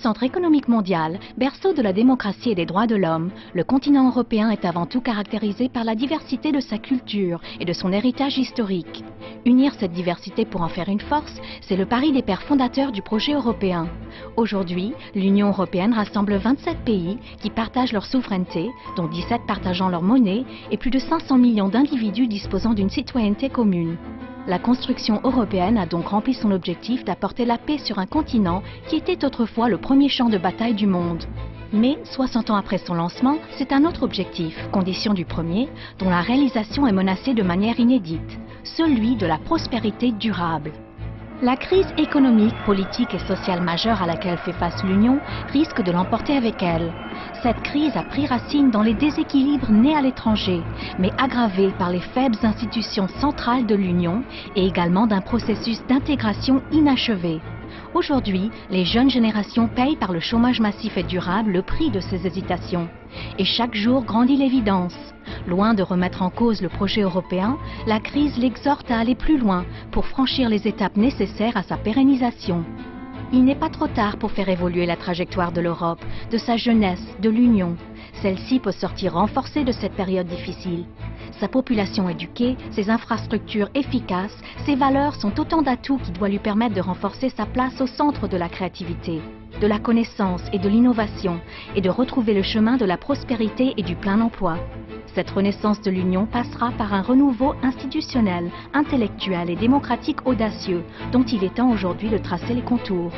Centre économique mondial, berceau de la démocratie et des droits de l'homme, le continent européen est avant tout caractérisé par la diversité de sa culture et de son héritage historique. Unir cette diversité pour en faire une force, c'est le pari des pères fondateurs du projet européen. Aujourd'hui, l'Union européenne rassemble 27 pays qui partagent leur souveraineté, dont 17 partageant leur monnaie et plus de 500 millions d'individus disposant d'une citoyenneté commune. La construction européenne a donc rempli son objectif d'apporter la paix sur un continent qui était autrefois le premier champ de bataille du monde. Mais 60 ans après son lancement, c'est un autre objectif, condition du premier, dont la réalisation est menacée de manière inédite, celui de la prospérité durable. La crise économique, politique et sociale majeure à laquelle fait face l'Union risque de l'emporter avec elle. Cette crise a pris racine dans les déséquilibres nés à l'étranger, mais aggravés par les faibles institutions centrales de l'Union et également d'un processus d'intégration inachevé. Aujourd'hui, les jeunes générations payent par le chômage massif et durable le prix de ces hésitations. Et chaque jour grandit l'évidence. Loin de remettre en cause le projet européen, la crise l'exhorte à aller plus loin pour franchir les étapes nécessaires à sa pérennisation. Il n'est pas trop tard pour faire évoluer la trajectoire de l'Europe, de sa jeunesse, de l'Union. Celle-ci peut sortir renforcée de cette période difficile. Sa population éduquée, ses infrastructures efficaces, ses valeurs sont autant d'atouts qui doivent lui permettre de renforcer sa place au centre de la créativité, de la connaissance et de l'innovation, et de retrouver le chemin de la prospérité et du plein emploi. Cette renaissance de l'Union passera par un renouveau institutionnel, intellectuel et démocratique audacieux, dont il est temps aujourd'hui de tracer les contours.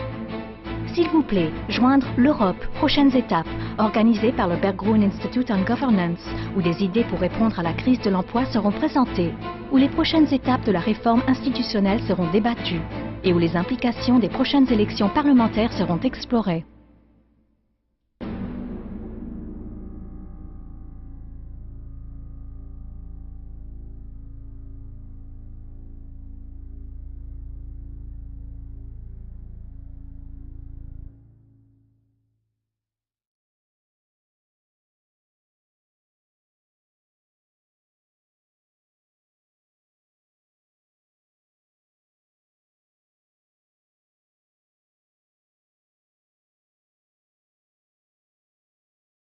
S'il vous plaît, joindre l'Europe, prochaines étapes, organisées par le Berggruen Institute on Governance, où des idées pour répondre à la crise de l'emploi seront présentées, où les prochaines étapes de la réforme institutionnelle seront débattues, et où les implications des prochaines élections parlementaires seront explorées.